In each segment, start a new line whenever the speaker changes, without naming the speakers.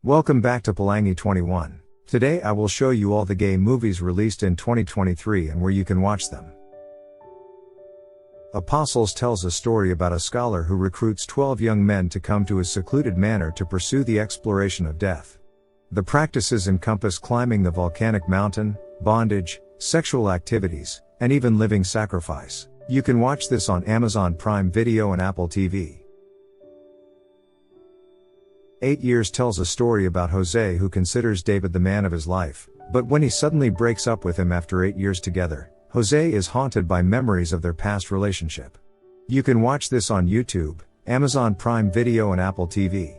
Welcome back to Pelangi 21. Today I will show you all the gay movies released in 2023 and where you can watch them. Apostles tells a story about a scholar who recruits 12 young men to come to his secluded manor to pursue the exploration of death. The practices encompass climbing the volcanic mountain, bondage, sexual activities, and even living sacrifice. You can watch this on Amazon Prime Video and Apple TV. 8 Years tells a story about Jose who considers David the man of his life, but when he suddenly breaks up with him after 8 years together, Jose is haunted by memories of their past relationship. You can watch this on YouTube, Amazon Prime Video and Apple TV.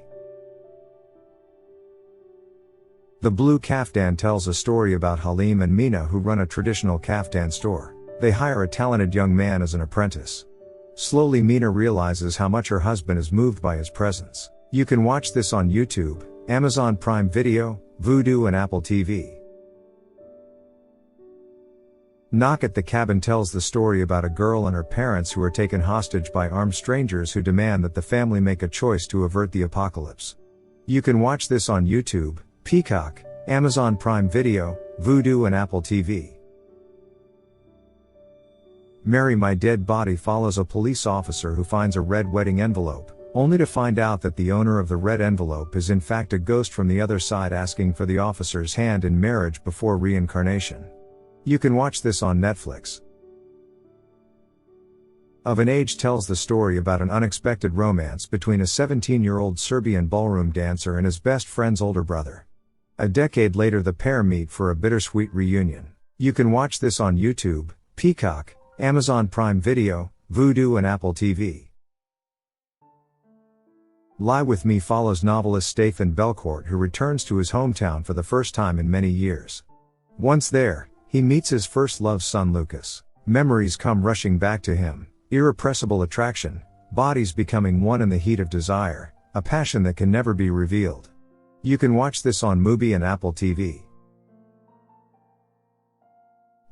The Blue Kaftan tells a story about Halim and Mina who run a traditional kaftan store. They hire a talented young man as an apprentice. Slowly Mina realizes how much her husband is moved by his presence. You can watch this on YouTube, Amazon Prime Video, Vudu and Apple TV. Knock at the Cabin tells the story about a girl and her parents who are taken hostage by armed strangers who demand that the family make a choice to avert the apocalypse. You can watch this on YouTube, Peacock, Amazon Prime Video, Vudu and Apple TV. Marry My Dead Body follows a police officer who finds a red wedding envelope, only to find out that the owner of the red envelope is in fact a ghost from the other side asking for the officer's hand in marriage before reincarnation. You can watch this on Netflix. Of an Age tells the story about an unexpected romance between a 17-year-old Serbian ballroom dancer and his best friend's older brother. A decade later the pair meet for a bittersweet reunion. You can watch this on YouTube, Peacock, Amazon Prime Video, Vudu and Apple TV. Lie With Me follows novelist Stephen Belcourt who returns to his hometown for the first time in many years. Once there, he meets his first love's son Lucas. Memories come rushing back to him, irrepressible attraction, bodies becoming one in the heat of desire, a passion that can never be revealed. You can watch this on Mubi and Apple TV.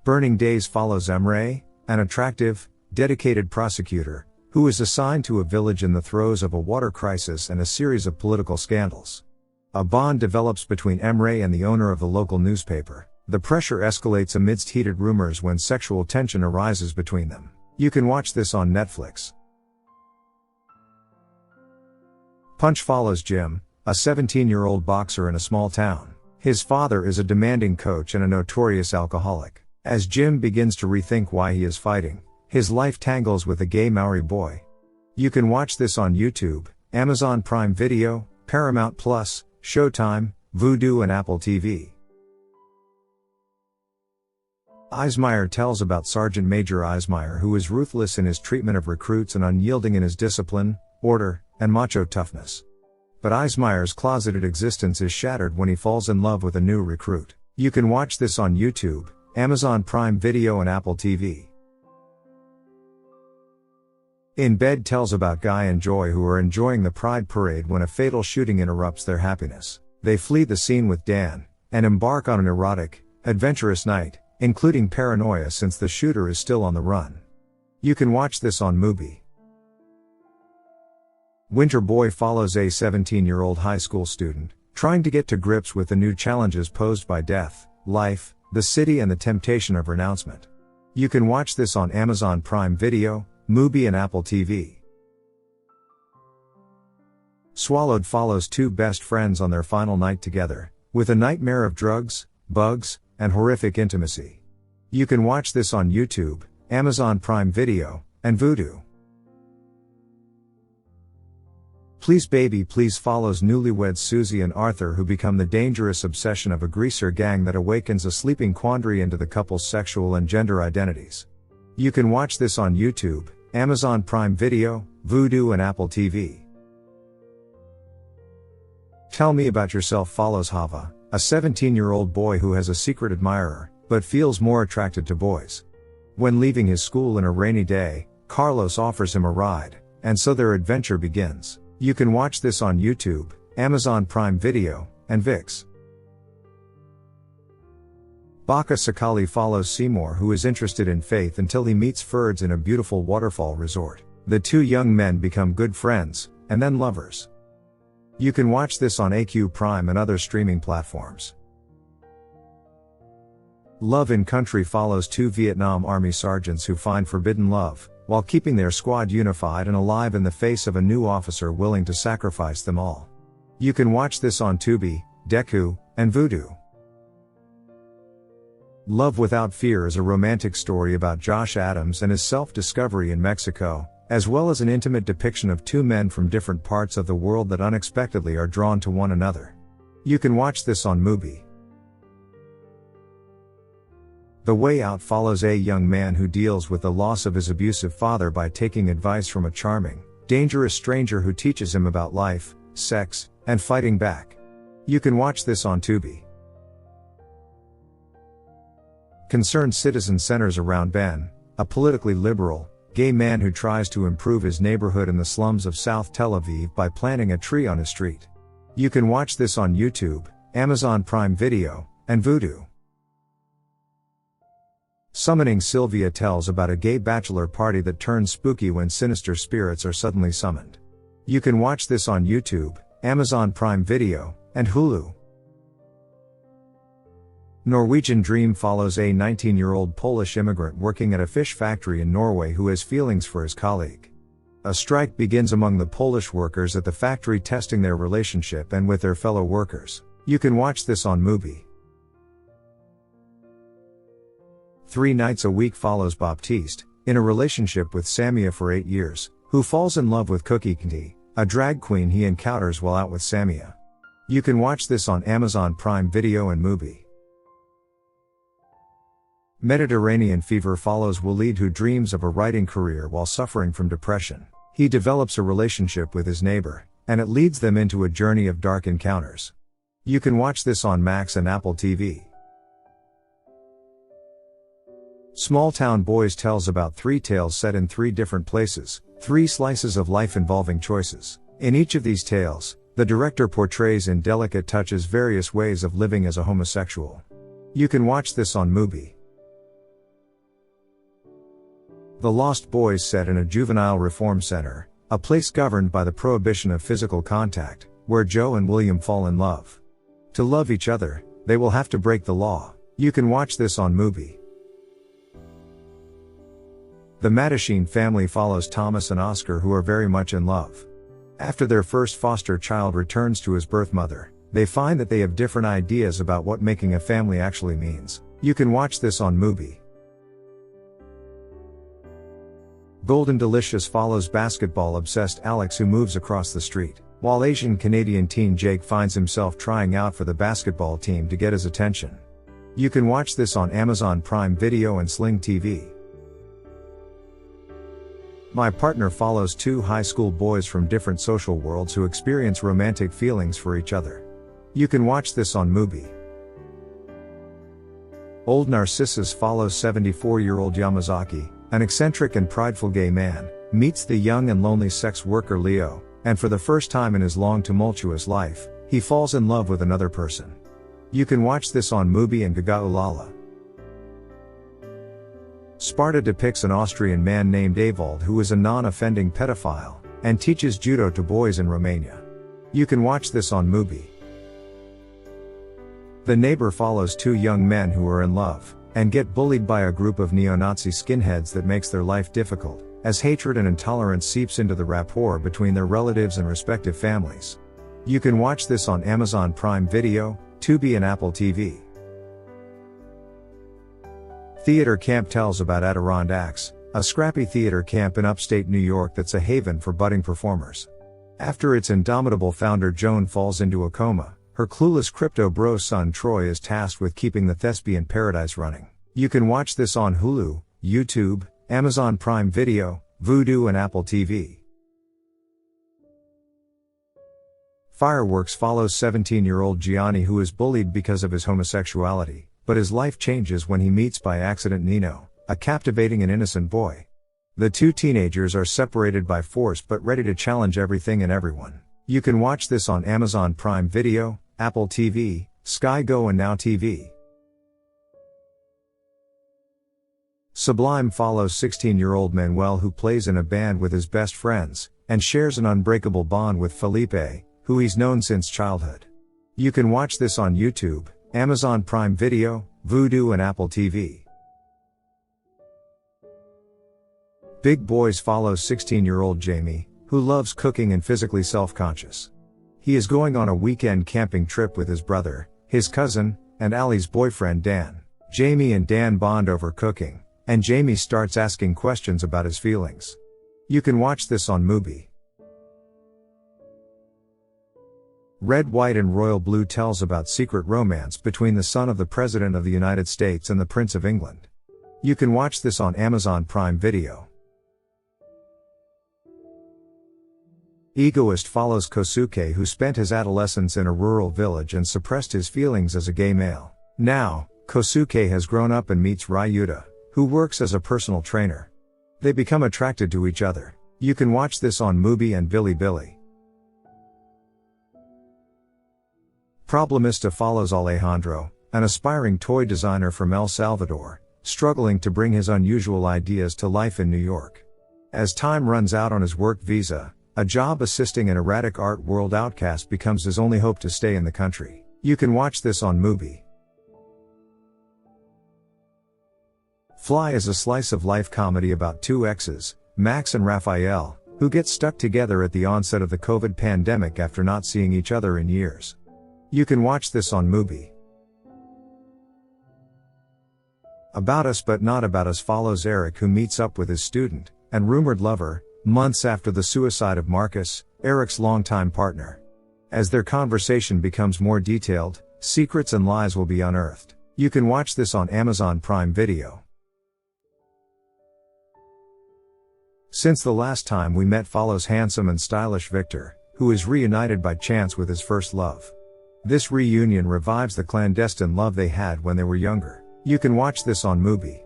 Burning Days follows Emre, an attractive, dedicated prosecutor, who is assigned to a village in the throes of a water crisis and a series of political scandals. A bond develops between Emre and the owner of the local newspaper. The pressure escalates amidst heated rumors when sexual tension arises between them. You can watch this on Netflix. Punch follows Jim, a 17-year-old boxer in a small town. His father is a demanding coach and a notorious alcoholic. As Jim begins to rethink why he is fighting, his life tangles with a gay Maori boy. You can watch this on YouTube, Amazon Prime Video, Paramount Plus, Showtime, Vudu and Apple TV. Eismeyer tells about Sergeant Major Eismeyer who is ruthless in his treatment of recruits and unyielding in his discipline, order, and macho toughness. But Eismeyer's closeted existence is shattered when he falls in love with a new recruit. You can watch this on YouTube, Amazon Prime Video and Apple TV. In Bed tells about Guy and Joy who are enjoying the Pride Parade when a fatal shooting interrupts their happiness. They flee the scene with Dan, and embark on an erotic, adventurous night, including paranoia since the shooter is still on the run. You can watch this on Mubi. Winter Boy follows a 17-year-old high school student, trying to get to grips with the new challenges posed by death, life, the city and the temptation of renouncement. You can watch this on Amazon Prime Video, Mubi and Apple TV. Swallowed follows two best friends on their final night together, with a nightmare of drugs, bugs, and horrific intimacy. You can watch this on YouTube, Amazon Prime Video, and Vudu. Please Baby Please follows newlyweds Susie and Arthur who become the dangerous obsession of a greaser gang that awakens a sleeping quandary into the couple's sexual and gender identities. You can watch this on YouTube, Amazon Prime Video, Vudu and Apple TV. Tell Me About Yourself follows Hava, a 17-year-old boy who has a secret admirer, but feels more attracted to boys. When leaving his school in a rainy day, Carlos offers him a ride, and so their adventure begins. You can watch this on YouTube, Amazon Prime Video, and VIX. Baka Sakali follows Seymour who is interested in faith until he meets Ferds in a beautiful waterfall resort. The two young men become good friends, and then lovers. You can watch this on AQ Prime and other streaming platforms. Love in Country follows two Vietnam Army sergeants who find forbidden love, while keeping their squad unified and alive in the face of a new officer willing to sacrifice them all. You can watch this on Tubi, Deku, and Vudu. Love Without Fear is a romantic story about Josh Adams and his self-discovery in Mexico, as well as an intimate depiction of two men from different parts of the world that unexpectedly are drawn to one another. You can watch this on Mubi. The Way Out follows a young man who deals with the loss of his abusive father by taking advice from a charming, dangerous stranger who teaches him about life, sex, and fighting back. You can watch this on Tubi. Concerned Citizen centers around Ben, a politically liberal, gay man who tries to improve his neighborhood in the slums of South Tel Aviv by planting a tree on his street. You can watch this on YouTube, Amazon Prime Video, and Vudu. Summoning Sylvia tells about a gay bachelor party that turns spooky when sinister spirits are suddenly summoned. You can watch this on YouTube, Amazon Prime Video, and Hulu. Norwegian Dream follows a 19-year-old Polish immigrant working at a fish factory in Norway who has feelings for his colleague. A strike begins among the Polish workers at the factory, testing their relationship and with their fellow workers. You can watch this on Mubi. 3 Nights a Week follows Baptiste, in a relationship with Samia for 8 years, who falls in love with Cookie Candy, a drag queen he encounters while out with Samia. You can watch this on Amazon Prime Video and Mubi. Mediterranean Fever follows Walid, who dreams of a writing career while suffering from depression. He develops a relationship with his neighbor, and it leads them into a journey of dark encounters. You can watch this on Max and Apple TV. Small Town Boys tells about 3 tales set in 3 different places, 3 slices of life involving choices. In each of these tales, the director portrays in delicate touches various ways of living as a homosexual. You can watch this on Mubi. The Lost Boys set in a juvenile reform center, a place governed by the prohibition of physical contact, where Joe and William fall in love. To love each other, they will have to break the law. You can watch this on Mubi. The Vanishing family follows Thomas and Oscar, who are very much in love. After their first foster child returns to his birth mother, they find that they have different ideas about what making a family actually means. You can watch this on Mubi. Golden Delicious follows basketball-obsessed Alex, who moves across the street, while Asian-Canadian teen Jake finds himself trying out for the basketball team to get his attention. You can watch this on Amazon Prime Video and Sling TV. My Partner follows 2 high school boys from different social worlds who experience romantic feelings for each other. You can watch this on Mubi. Old Narcissus follows 74-year-old Yamazaki, an eccentric and prideful gay man, meets the young and lonely sex worker Leo, and for the first time in his long tumultuous life, he falls in love with another person. You can watch this on Mubi and Gaga Ulala. Sparta depicts an Austrian man named Ewald who is a non-offending pedophile, and teaches judo to boys in Romania. You can watch this on Mubi. The Neighbor follows 2 young men who are in love, and get bullied by a group of neo-Nazi skinheads that makes their life difficult, as hatred and intolerance seeps into the rapport between their relatives and respective families. You can watch this on Amazon Prime Video, Tubi and Apple TV. Theater Camp tells about Adirondacks, a scrappy theater camp in upstate New York that's a haven for budding performers. After its indomitable founder Joan falls into a coma, her clueless crypto bro son Troy is tasked with keeping the thespian paradise running. You can watch this on Hulu, YouTube, Amazon Prime Video, Vudu and Apple TV. Fireworks follows 17-year-old Gianni, who is bullied because of his homosexuality, but his life changes when he meets by accident Nino, a captivating and innocent boy. The 2 teenagers are separated by force but ready to challenge everything and everyone. You can watch this on Amazon Prime Video, Apple TV, Sky Go and Now TV. Sublime follows 16-year-old Manuel, who plays in a band with his best friends, and shares an unbreakable bond with Felipe, who he's known since childhood. You can watch this on YouTube, Amazon Prime Video, Vudu and Apple TV. Big Boys follows 16-year-old Jamie, who loves cooking and physically self-conscious. He is going on a weekend camping trip with his brother, his cousin, and Allie's boyfriend Dan. Jamie and Dan bond over cooking, and Jamie starts asking questions about his feelings. You can watch this on Mubi. Red, White and Royal Blue tells about secret romance between the son of the President of the United States and the Prince of England. You can watch this on Amazon Prime Video. Egoist follows Kosuke, who spent his adolescence in a rural village and suppressed his feelings as a gay male. Now, Kosuke has grown up and meets Ryuta, who works as a personal trainer. They become attracted to each other. You can watch this on Mubi and Bilibili. Problemista follows Alejandro, an aspiring toy designer from El Salvador, struggling to bring his unusual ideas to life in New York. As time runs out on his work visa, a job assisting an erratic art world outcast becomes his only hope to stay in the country. You can watch this on Mubi. Fly is a slice-of-life comedy about two exes, Max and Raphael, who get stuck together at the onset of the COVID pandemic after not seeing each other in years. You can watch this on Mubi. About Us But Not About Us follows Eric, who meets up with his student and rumored lover, months after the suicide of Marcus, Eric's longtime partner. As their conversation becomes more detailed, secrets and lies will be unearthed. You can watch this on Amazon Prime Video. Since the Last Time We Met follows handsome and stylish Victor, who is reunited by chance with his first love. This reunion revives the clandestine love they had when they were younger. You can watch this on Mubi.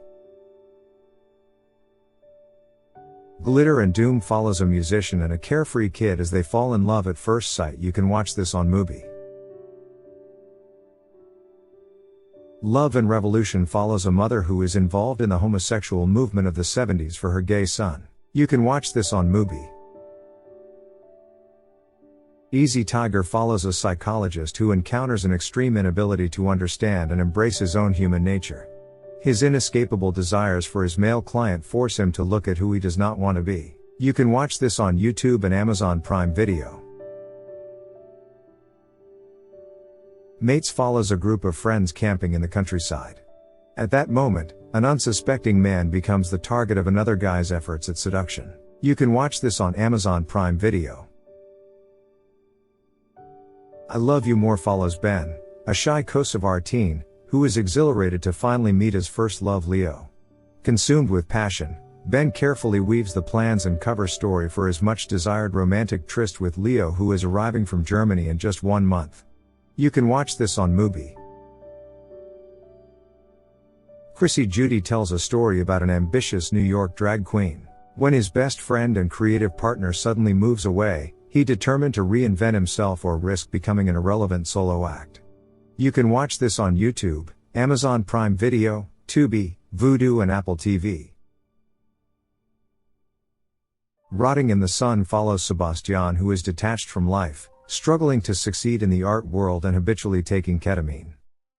Glitter and Doom follows a musician and a carefree kid as they fall in love at first sight. You can watch this on Mubi. Love and Revolution follows a mother who is involved in the homosexual movement of the 70s for her gay son. You can watch this on Mubi. Easy Tiger follows a psychologist who encounters an extreme inability to understand and embrace his own human nature. His inescapable desires for his male client force him to look at who he does not want to be. You can watch this on YouTube and Amazon Prime Video. Mates follows a group of friends camping in the countryside. At that moment, an unsuspecting man becomes the target of another guy's efforts at seduction. You can watch this on Amazon Prime Video. I Love You More follows Ben, a shy Kosovar teen, who is exhilarated to finally meet his first love, Leo. Consumed with passion, Ben carefully weaves the plans and cover story for his much-desired romantic tryst with Leo, who is arriving from Germany in just 1 month. You can watch this on Mubi. Chrissy Judy tells a story about an ambitious New York drag queen. When his best friend and creative partner suddenly moves away, he determined to reinvent himself or risk becoming an irrelevant solo act. You can watch this on YouTube, Amazon Prime Video, Tubi, Vudu and Apple TV. Rotting in the Sun follows Sebastian, who is detached from life, struggling to succeed in the art world and habitually taking ketamine.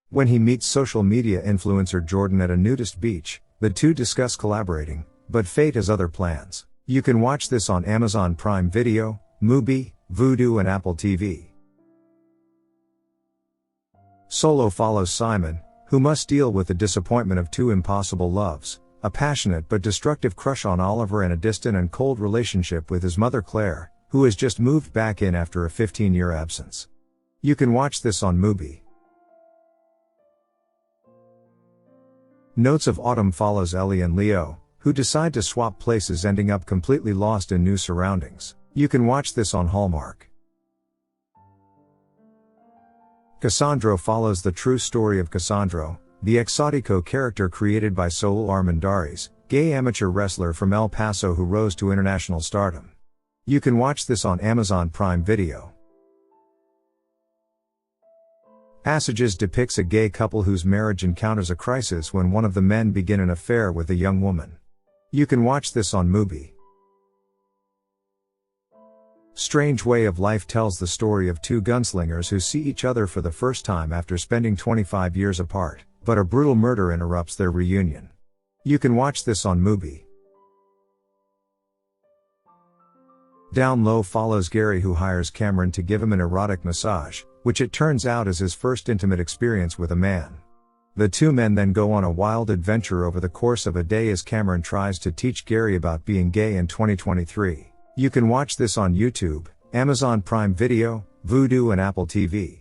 When he meets social media influencer Jordan at a nudist beach, the two discuss collaborating, but fate has other plans. You can watch this on Amazon Prime Video, Mubi, Vudu and Apple TV. Solo follows Simon, who must deal with the disappointment of two impossible loves, a passionate but destructive crush on Oliver and a distant and cold relationship with his mother Claire, who has just moved back in after a 15-year absence. You can watch this on Mubi. Notes of Autumn follows Ellie and Leo, who decide to swap places, ending up completely lost in new surroundings. You can watch this on Hallmark. Cassandro follows the true story of Cassandro, the exotico character created by Saul Armendariz, gay amateur wrestler from El Paso who rose to international stardom. You can watch this on Amazon Prime Video. Passages depicts a gay couple whose marriage encounters a crisis when one of the men begin an affair with a young woman. You can watch this on Mubi. Strange Way of Life tells the story of two gunslingers who see each other for the first time after spending 25 years apart, but a brutal murder interrupts their reunion. You can watch this on Mubi. Down Low follows Gary, who hires Cameron to give him an erotic massage, which it turns out is his first intimate experience with a man. The two men then go on a wild adventure over the course of a day as Cameron tries to teach Gary about being gay in 2023. You can watch this on YouTube, Amazon Prime Video, Vudu and Apple TV.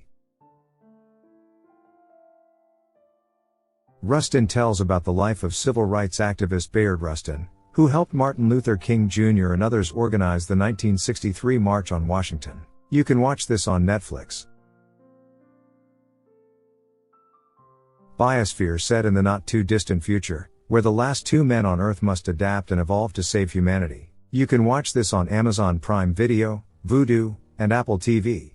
Rustin tells about the life of civil rights activist Bayard Rustin, who helped Martin Luther King Jr. and others organize the 1963 March on Washington. You can watch this on Netflix. Biosphere set in the not-too-distant future, where the last two men on Earth must adapt and evolve to save humanity. You can watch this on Amazon Prime Video, Vudu, and Apple TV.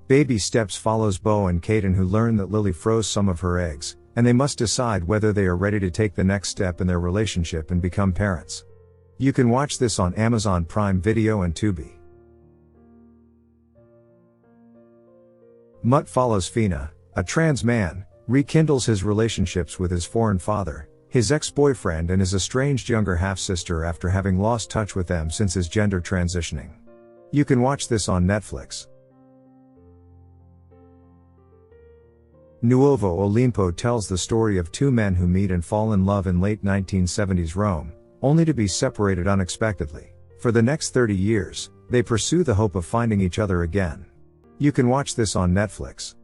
Baby Steps follows Bo and Caden, who learn that Lily froze some of her eggs, and they must decide whether they are ready to take the next step in their relationship and become parents. You can watch this on Amazon Prime Video and Tubi. Mutt follows Fina, a trans man, rekindles his relationships with his foreign father, his ex-boyfriend and his estranged younger half-sister after having lost touch with them since his gender transitioning. You can watch this on Netflix. Nuovo Olimpo tells the story of two men who meet and fall in love in late 1970s Rome, only to be separated unexpectedly. For the next 30 years, they pursue the hope of finding each other again. You can watch this on Netflix.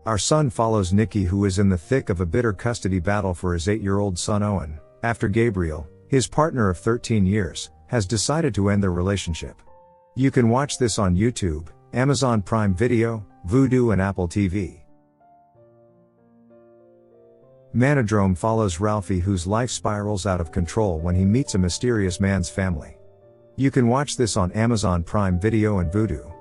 Our Son follows Nicky, who is in the thick of a bitter custody battle for his 8-year-old son Owen, after Gabriel, his partner of 13 years, has decided to end their relationship. You can watch this on YouTube, Amazon Prime Video, Vudu and Apple TV. Manodrome follows Ralphie, whose life spirals out of control when he meets a mysterious man's family. You can watch this on Amazon Prime Video and Vudu.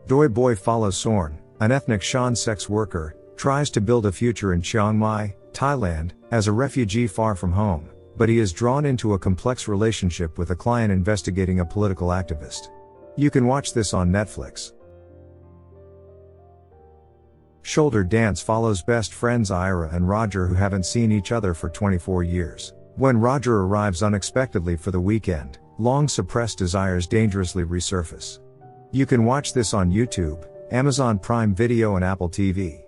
Doi Boy follows Sorn, an ethnic Shan sex worker, tries to build a future in Chiang Mai, Thailand, as a refugee far from home, but he is drawn into a complex relationship with a client investigating a political activist. You can watch this on Netflix. Shoulder Dance follows best friends Ira and Roger, who haven't seen each other for 24 years. When Roger arrives unexpectedly for the weekend, long-suppressed desires dangerously resurface. You can watch this on YouTube, Amazon Prime Video and Apple TV.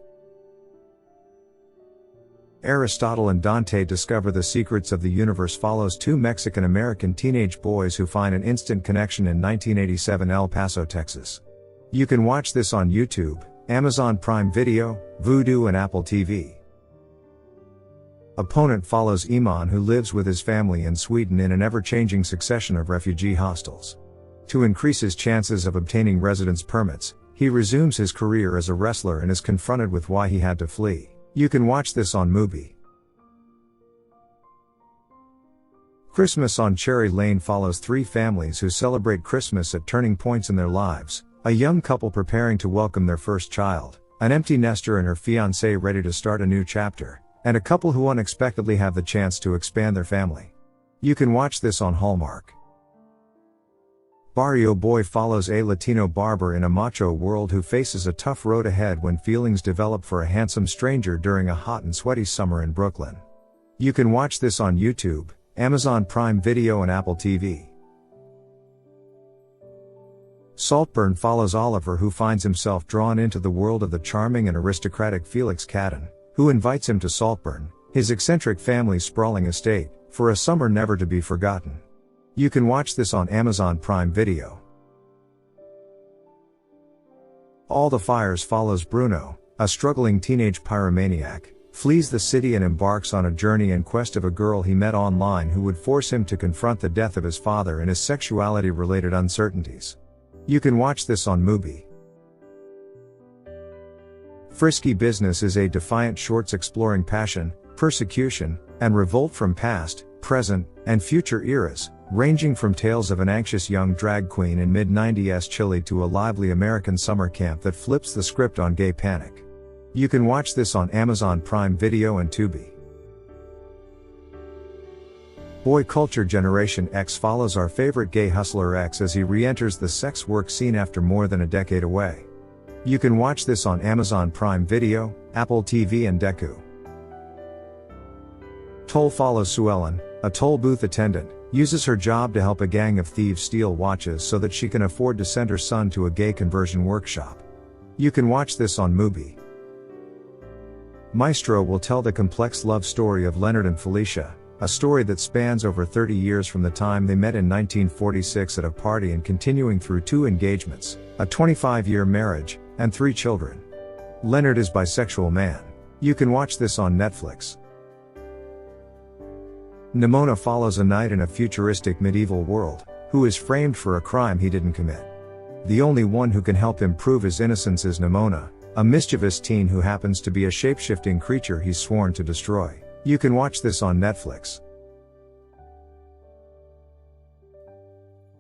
Aristotle and Dante Discover the Secrets of the Universe follows two Mexican-American teenage boys who find an instant connection in 1987 El Paso, Texas. You can watch this on YouTube, Amazon Prime Video, Vudu and Apple TV. Opponent follows Iman, who lives with his family in Sweden in an ever-changing succession of refugee hostels. To increase his chances of obtaining residence permits, he resumes his career as a wrestler and is confronted with why he had to flee. You can watch this on Mubi. Christmas on Cherry Lane follows three families who celebrate Christmas at turning points in their lives: a young couple preparing to welcome their first child, an empty nester and her fiancé ready to start a new chapter, and a couple who unexpectedly have the chance to expand their family. You can watch this on Hallmark. Barrio Boy follows a Latino barber in a macho world who faces a tough road ahead when feelings develop for a handsome stranger during a hot and sweaty summer in Brooklyn. You can watch this on YouTube, Amazon Prime Video and Apple TV. Saltburn follows Oliver, who finds himself drawn into the world of the charming and aristocratic Felix Cadden, who invites him to Saltburn, his eccentric family's sprawling estate, for a summer never to be forgotten. You can watch this on Amazon Prime Video. All the Fires follows Bruno, a struggling teenage pyromaniac, flees the city and embarks on a journey in quest of a girl he met online who would force him to confront the death of his father and his sexuality-related uncertainties. You can watch this on Mubi. Frisky Business is a defiant shorts exploring passion, persecution, and revolt from past, present, and future eras, ranging from tales of an anxious young drag queen in mid-90s Chile to a lively American summer camp that flips the script on gay panic. You can watch this on Amazon Prime Video and Tubi. Boy Culture Generation X follows our favorite gay hustler X as he re-enters the sex work scene after more than a decade away. You can watch this on Amazon Prime Video, Apple TV and Deku. Toll follows Sue Ellen, a toll booth attendant, uses her job to help a gang of thieves steal watches so that she can afford to send her son to a gay conversion workshop. You can watch this on Mubi. Maestro will tell the complex love story of Leonard and Felicia, a story that spans over 30 years from the time they met in 1946 at a party and continuing through 2 engagements, a 25-year marriage, and 3 children. Leonard is bisexual man. You can watch this on Netflix. Nimona follows a knight in a futuristic medieval world, who is framed for a crime he didn't commit. The only one who can help him prove his innocence is Nimona, a mischievous teen who happens to be a shape-shifting creature he's sworn to destroy. You can watch this on Netflix.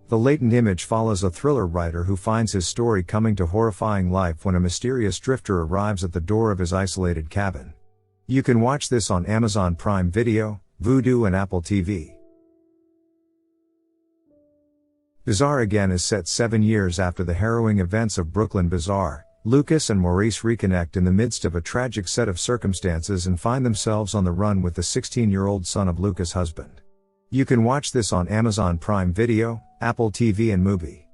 The Latent Image follows a thriller writer who finds his story coming to horrifying life when a mysterious drifter arrives at the door of his isolated cabin. You can watch this on Amazon Prime Video, Vudu and Apple TV. Bizarre Again is set 7 years after the harrowing events of Brooklyn Bazaar. Lucas and Maurice reconnect in the midst of a tragic set of circumstances and find themselves on the run with the 16-year-old son of Lucas' husband. You can watch this on Amazon Prime Video, Apple TV and Mubi.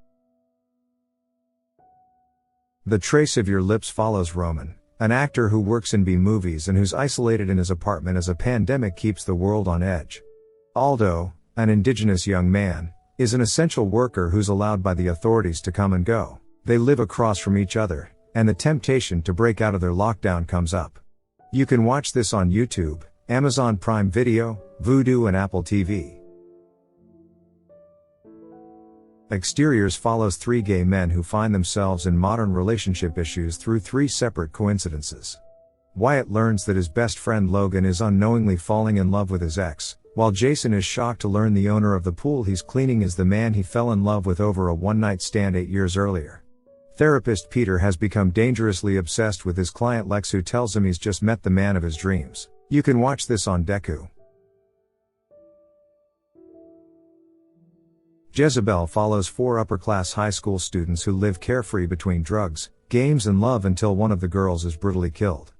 The Trace of Your Lips follows Roman, an actor who works in B-movies and who's isolated in his apartment as a pandemic keeps the world on edge. Aldo, an indigenous young man, is an essential worker who's allowed by the authorities to come and go. They live across from each other, and the temptation to break out of their lockdown comes up. You can watch this on YouTube, Amazon Prime Video, Vudu and Apple TV. Exteriors follows 3 gay men who find themselves in modern relationship issues through 3 separate coincidences. Wyatt learns that his best friend Logan is unknowingly falling in love with his ex, while Jason is shocked to learn the owner of the pool he's cleaning is the man he fell in love with over a one-night stand 8 years earlier. Therapist Peter has become dangerously obsessed with his client Lex, who tells him he's just met the man of his dreams. You can watch this on Deku. Jezebel follows 4 upper-class high school students who live carefree between drugs, games and love until one of the girls is brutally killed.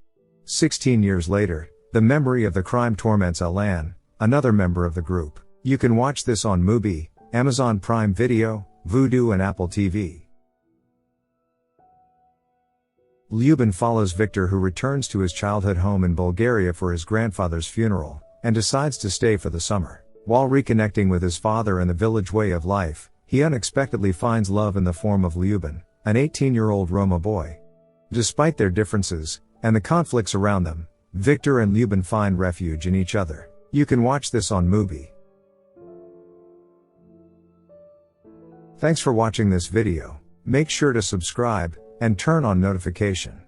16 years later, the memory of the crime torments Alan, another member of the group. You can watch this on Mubi, Amazon Prime Video, Vudu and Apple TV. Lyubin follows Victor, who returns to his childhood home in Bulgaria for his grandfather's funeral, and decides to stay for the summer. While reconnecting with his father and the village way of life, he unexpectedly finds love in the form of Lyubin, an 18-year-old Roma boy. Despite their differences, and the conflicts around them, Victor and Lyubin find refuge in each other. You can watch this on Mubi. Thanks for watching this video. Make sure to subscribe, and turn on notification.